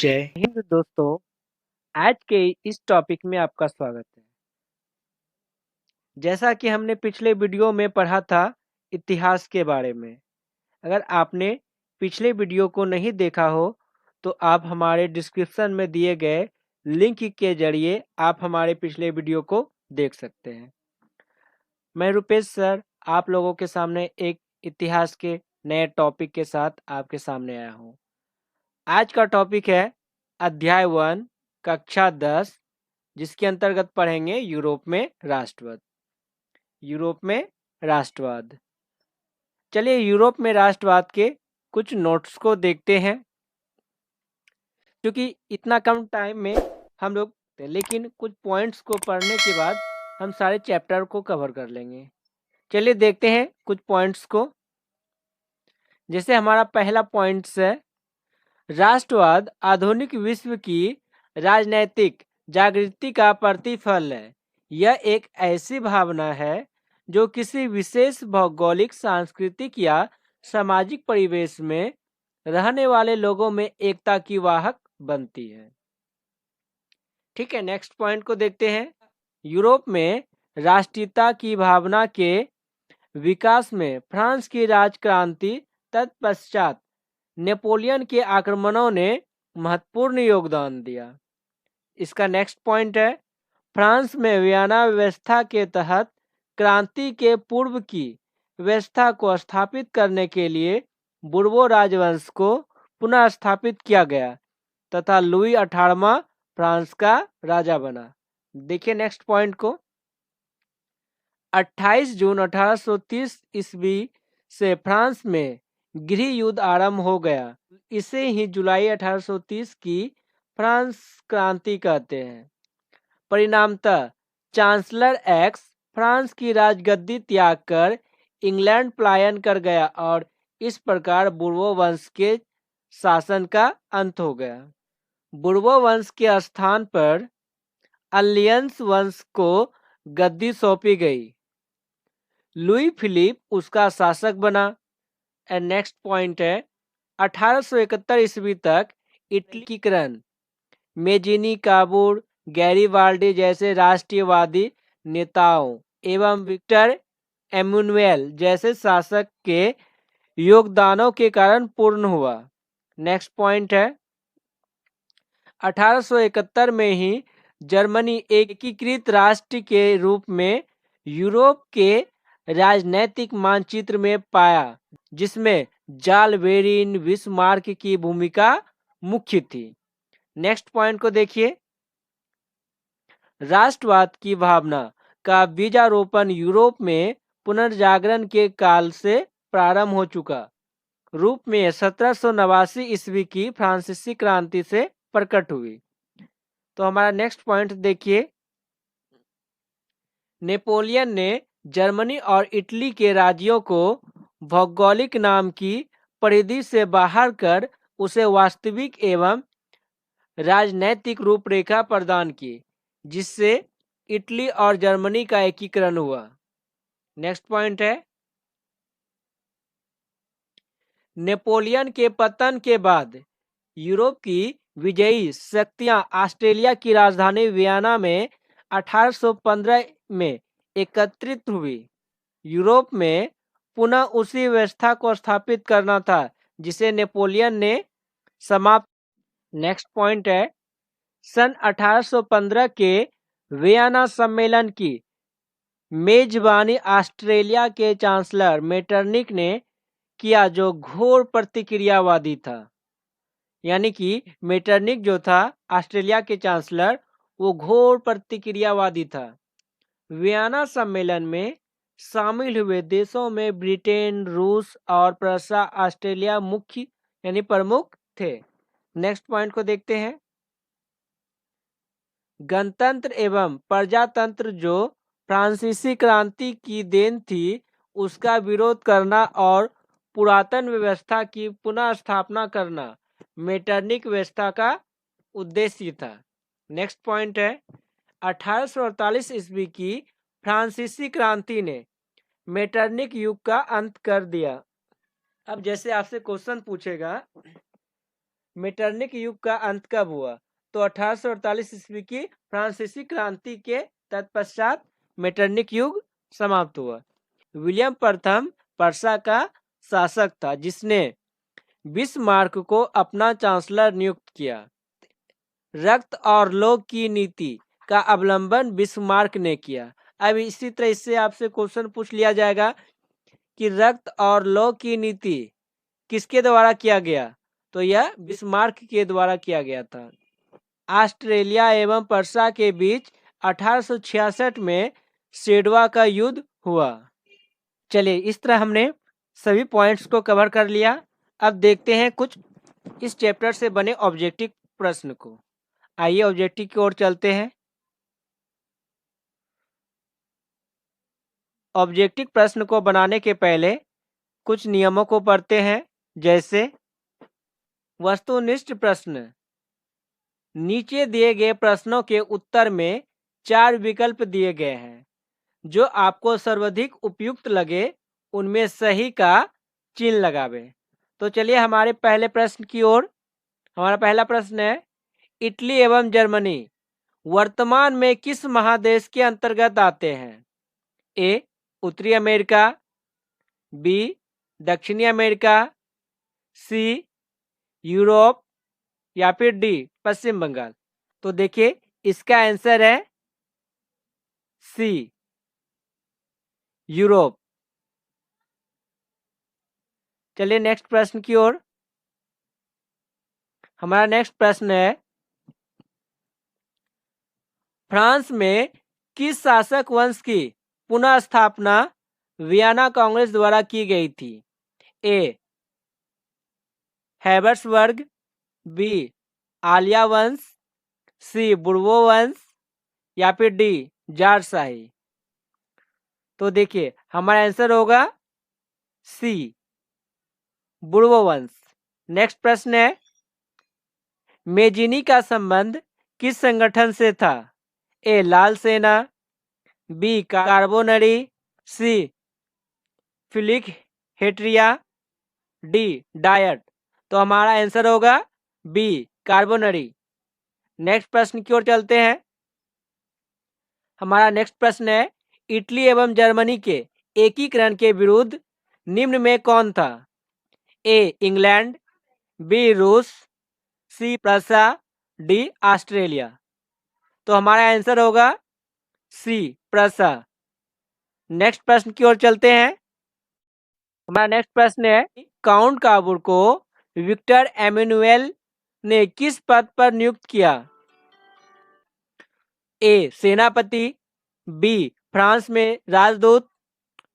जय हिंद दोस्तों। आज के इस टॉपिक में आपका स्वागत है। जैसा कि हमने पिछले वीडियो में पढ़ा था इतिहास के बारे में। अगर आपने पिछले वीडियो को नहीं देखा हो तो आप हमारे डिस्क्रिप्शन में दिए गए लिंक के जरिए आप हमारे पिछले वीडियो को देख सकते हैं। मैं रुपेश सर आप लोगों के सामने एक इतिहास के नए टॉपिक के साथ आपके सामने आया हूँ। आज का टॉपिक है अध्याय 1 कक्षा 10, जिसके अंतर्गत पढ़ेंगे यूरोप में राष्ट्रवाद। यूरोप में राष्ट्रवाद। चलिए यूरोप में राष्ट्रवाद के कुछ नोट्स को देखते हैं। क्योंकि इतना कम टाइम में हम लोग लेकिन कुछ पॉइंट्स को पढ़ने के बाद हम सारे चैप्टर को कवर कर लेंगे। चलिए देखते हैं कुछ पॉइंट्स को। जैसे हमारा पहला पॉइंट्स है, राष्ट्रवाद आधुनिक विश्व की राजनैतिक जागृति का प्रतिफल है। यह एक ऐसी भावना है जो किसी विशेष भौगोलिक, सांस्कृतिक या सामाजिक परिवेश में रहने वाले लोगों में एकता की वाहक बनती है। ठीक है, नेक्स्ट पॉइंट को देखते हैं। यूरोप में राष्ट्रीयता की भावना के विकास में फ्रांस की राजक्रांति तत्पश्चात नेपोलियन के आक्रमणों ने महत्वपूर्ण योगदान दिया। इसका नेक्स्ट पॉइंट है, फ्रांस में वियना व्यवस्था के तहत क्रांति के पूर्व की व्यवस्था को स्थापित करने के लिए बुर्बो राजवंश को पुनः स्थापित किया गया तथा लुई 18वां फ्रांस का राजा बना। देखिए नेक्स्ट पॉइंट को। 28 जून 1830 ईस्वी से फ्रांस में गृह युद्ध आरंभ हो गया। इसे ही जुलाई 1830 की फ्रांस क्रांति कहते हैं। परिणामतः चांसलर एक्स फ्रांस की राजगद्दी त्याग कर इंग्लैंड पलायन कर गया और इस प्रकार बुर्बो वंश के शासन का अंत हो गया। बुर्बो वंश के स्थान पर अलियंस वंश को गद्दी सौंपी गई। लुई फिलिप उसका शासक बना। एंड नेक्स्ट पॉइंट है, 1871 ईस्वी तक इटलीकरण मेजिनी काबूर, गैरीबाल्डी जैसे राष्ट्रीयवादी नेताओं एवं विक्टर एमुनुएल जैसे शासक के योगदानों के कारण पूर्ण हुआ। नेक्स्ट पॉइंट है, 1871 में ही जर्मनी एकीकृत राष्ट्र के रूप में यूरोप के राजनैतिक मानचित्र में पाया, जिसमें जाल बेरिन बिस्मार्क की भूमिका मुख्य थी। नेक्स्ट पॉइंट को देखिए। राष्ट्रवाद की भावना का बीजारोपण यूरोप में पुनर्जागरण के काल से प्रारंभ हो चुका रूप में 1789 ईस्वी की फ्रांसीसी क्रांति से प्रकट हुई। तो हमारा नेक्स्ट पॉइंट देखिए। नेपोलियन ने जर्मनी और इटली के राज्यों को भौगोलिक नाम की परिधि से बाहर कर उसे वास्तविक एवं राजनैतिक रूपरेखा प्रदान की, जिससे इटली और जर्मनी का एकीकरण हुआ। नेक्स्ट पॉइंट है, नेपोलियन के पतन के बाद यूरोप की विजयी शक्तियां ऑस्ट्रेलिया की राजधानी वियना में 1815 में एकत्रित हुई। यूरोप में पुनः उसी व्यवस्था को स्थापित करना था जिसे नेपोलियन ने समाप्त। नेक्स्ट पॉइंट है, सन 1815 के वियना सम्मेलन की मेजबानी ऑस्ट्रेलिया के चांसलर मेटरनिक ने किया, जो घोर प्रतिक्रियावादी था। यानी कि मेटरनिक जो था ऑस्ट्रेलिया के चांसलर, वो घोर प्रतिक्रियावादी था। वियना सम्मेलन में शामिल हुए देशों में ब्रिटेन, रूस और प्रशा ऑस्ट्रेलिया मुख्य यानी प्रमुख थे। नेक्स्ट पॉइंट को देखते हैं। गणतंत्र एवं प्रजातंत्र जो फ्रांसीसी क्रांति की देन थी, उसका विरोध करना और पुरातन व्यवस्था की पुनः स्थापना करना मेटरनिक व्यवस्था का उद्देश्य था। नेक्स्ट पॉइंट है, 1848 ईस्वी की फ्रांसीसी क्रांति ने मेटरनिक युग का अंत कर दिया। अब जैसे आपसे क्वेश्चन पूछेगा मेटरनिक युग का अंत कब हुआ? तो 1848 ईस्वी की फ्रांसीसी क्रांति के तत्पश्चात मेटरनिक युग समाप्त हुआ। विलियम प्रथम पर्सा का शासक था जिसने बिस्मार्क को अपना चांसलर नियुक्त किया। रक्त और लोह की नीति का अवलंबन बिस्मार्क ने किया। अब इसी तरह इससे आपसे क्वेश्चन पूछ लिया जाएगा कि रक्त और लोह की नीति किसके द्वारा किया गया? तो यह बिस्मार्क के द्वारा किया गया था। ऑस्ट्रेलिया एवं पर्सा के बीच 1866 में सेडवा का युद्ध हुआ। चलिए, इस तरह हमने सभी पॉइंट्स को कवर कर लिया। अब देखते हैं कुछ इस चैप्टर से बने ऑब्जेक्टिव प्रश्न को। आइए ऑब्जेक्टिव की ओर चलते हैं। ऑब्जेक्टिव प्रश्न को बनाने के पहले कुछ नियमों को पढ़ते हैं, जैसे वस्तुनिष्ठ प्रश्न। नीचे दिए गए प्रश्नों के उत्तर में 4 विकल्प दिए गए हैं। जो आपको सर्वाधिक उपयुक्त लगे उनमें सही का चिन्ह लगावे। तो चलिए हमारे पहले प्रश्न की ओर। हमारा पहला प्रश्न है, इटली एवं जर्मनी वर्तमान में किस महादेश के अंतर्गत आते हैं? ए उत्तरी अमेरिका, बी दक्षिणी अमेरिका, सी यूरोप या फिर डी पश्चिम बंगाल। तो देखिए इसका आंसर है सी यूरोप। चलिए नेक्स्ट प्रश्न की ओर। हमारा नेक्स्ट प्रश्न है, फ्रांस में किस शासक वंश की पुनः स्थापना वियना कांग्रेस द्वारा की गई थी? ए हैबर्सबर्ग, बी आलिया वंश, सी बुर्बो वंश या फिर डी जारशाही। तो देखिए हमारा आंसर होगा सी बुर्बो वंश। नेक्स्ट प्रश्न है, मेजिनी का संबंध किस संगठन से था? ए लाल सेना, बी कार्बोनरी, सी फिलिक हेट्रिया, डी डायट। तो हमारा आंसर होगा बी कार्बोनरी। नेक्स्ट प्रश्न की ओर चलते हैं। हमारा नेक्स्ट प्रश्न है, इटली एवं जर्मनी के एकीकरण के विरुद्ध निम्न में कौन था? ए इंग्लैंड, बी रूस, सी प्रसा, डी ऑस्ट्रेलिया। तो हमारा आंसर होगा सी प्रसा। नेक्स्ट प्रश्न की ओर चलते हैं। हमारा नेक्स्ट प्रश्न है, काउंट काबूर को विक्टर एमेनुएल ने किस पद पर नियुक्त किया? ए सेनापति, बी फ्रांस में राजदूत,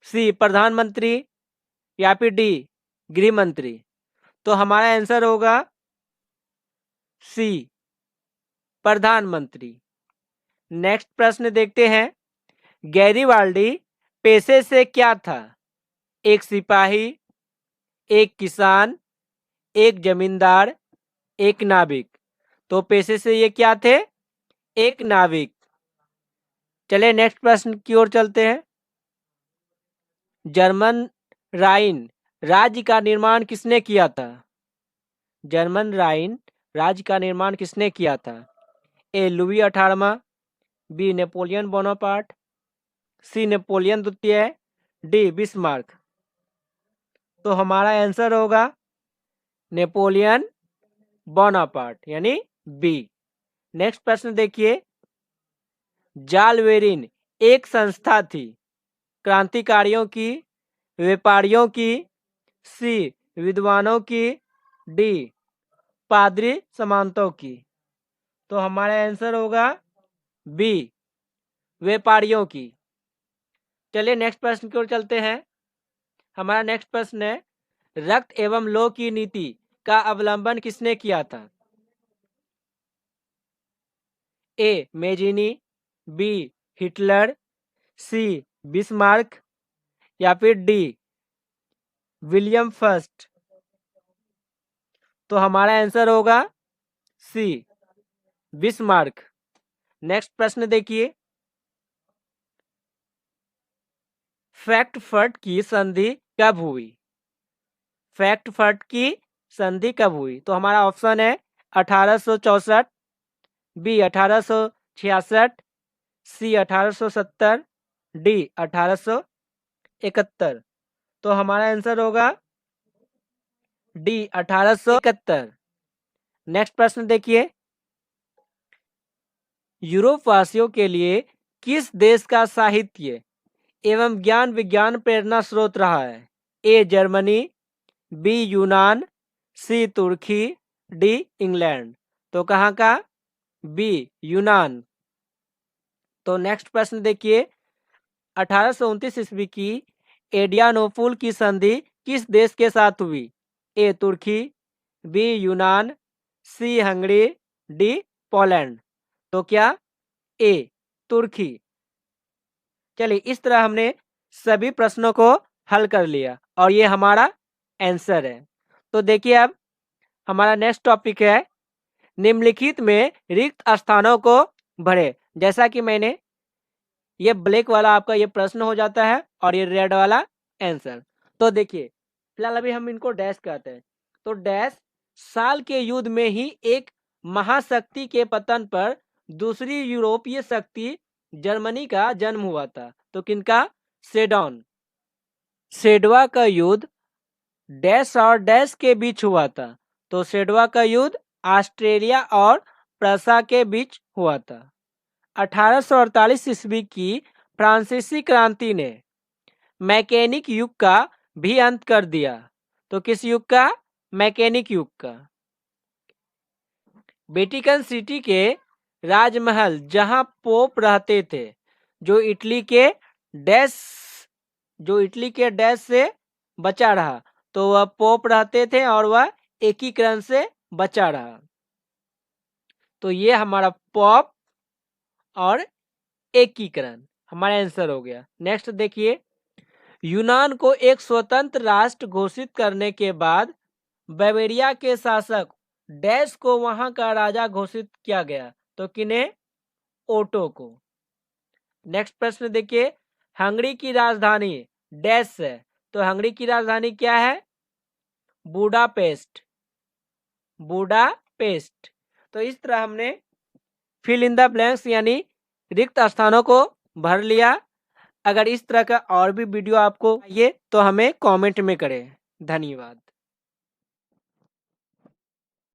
सी प्रधानमंत्री या फिर डी गृह मंत्री। तो हमारा आंसर होगा सी प्रधानमंत्री। नेक्स्ट प्रश्न देखते हैं, गैरीवाल्डी पेशे से क्या था? एक सिपाही, एक किसान, एक जमींदार, एक नाविक। तो पेशे से ये क्या थे? एक नाविक। चलिए नेक्स्ट प्रश्न की ओर चलते हैं। जर्मन राइन राज्य का निर्माण किसने किया था? जर्मन राइन राज्य का निर्माण किसने किया था? ए लुई 18वां, बी नेपोलियन बोनापार्ट, सी नेपोलियन द्वितीय, डी बिस्मार्क। तो हमारा आंसर होगा नेपोलियन बोनापार्ट यानी बी। नेक्स्ट प्रश्न देखिए, जालवेरिन एक संस्था थी, क्रांतिकारियों की, व्यापारियों की, सी विद्वानों की, डी पादरी समांतों की। तो हमारा आंसर होगा बी व्यापारियों की। चलिए नेक्स्ट प्रश्न की ओर चलते हैं। हमारा नेक्स्ट प्रश्न है, रक्त एवं लोह की नीति का अवलंबन किसने किया था? ए मेजिनी, बी हिटलर, सी बिस्मार्क या फिर डी विलियम फर्स्ट। तो हमारा आंसर होगा सी बिस्मार्क। नेक्स्ट प्रश्न देखिए, फ्रैंकफर्ट की संधि कब हुई? फ्रैंकफर्ट की संधि कब हुई? तो हमारा ऑप्शन है 1864, बी 1866, सी 1870, डी 1871। तो हमारा आंसर होगा डी 1871। नेक्स्ट प्रश्न देखिए, यूरोप वासियों के लिए किस देश का साहित्य एवं ज्ञान विज्ञान प्रेरणा स्रोत रहा है? ए जर्मनी, बी यूनान, सी तुर्की, डी इंग्लैंड। तो कहाँ का? बी यूनान। तो नेक्स्ट प्रश्न देखिए, 1829 ईस्वी की एडियानोपुल की संधि किस देश के साथ हुई? ए तुर्की, बी यूनान, सी हंगरी, डी पोलैंड। तो क्या? ए तुर्की। चलिए, इस तरह हमने सभी प्रश्नों को हल कर लिया और ये हमारा आंसर है। तो देखिए, अब हमारा नेक्स्ट टॉपिक है निम्नलिखित में रिक्त स्थानों को भरे। जैसा कि मैंने, ये ब्लैक वाला आपका ये प्रश्न हो जाता है और ये रेड वाला आंसर। तो देखिए, फिलहाल अभी हम इनको डैश कहते हैं। तो डैश साल के युद्ध में ही एक महाशक्ति के पतन पर दूसरी यूरोपीय शक्ति जर्मनी का जन्म हुआ था। तो किनका? सेडन। सेडवा का युद्ध डैश और डैश के बीच हुआ था। तो सेडवा का युद्ध ऑस्ट्रेलिया और प्रसा के बीच हुआ था। 1848 ईस्वी की फ्रांसीसी क्रांति ने मैकेनिक युग का भी अंत कर दिया। तो किस युग का? मैकेनिक युग का। वेटिकन सिटी के राजमहल जहां पोप रहते थे, जो इटली के डैश से बचा रहा। तो वह पोप रहते थे और वह एकीकरण से बचा रहा। तो ये हमारा पोप और एकीकरण हमारा आंसर हो गया। नेक्स्ट देखिए, यूनान को एक स्वतंत्र राष्ट्र घोषित करने के बाद बावेरिया के शासक डैश को वहां का राजा घोषित किया गया। तो किन्हें? ओटो को। नेक्स्ट प्रश्न देखिए, हंगरी की राजधानी डैश है। तो हंगरी की राजधानी क्या है? बुडापेस्ट। बुडापेस्ट। तो इस तरह हमने फिल इन द ब्लैंक्स यानी रिक्त स्थानों को भर लिया। अगर इस तरह का और भी वीडियो आपको चाहिए तो हमें कमेंट में करें। धन्यवाद।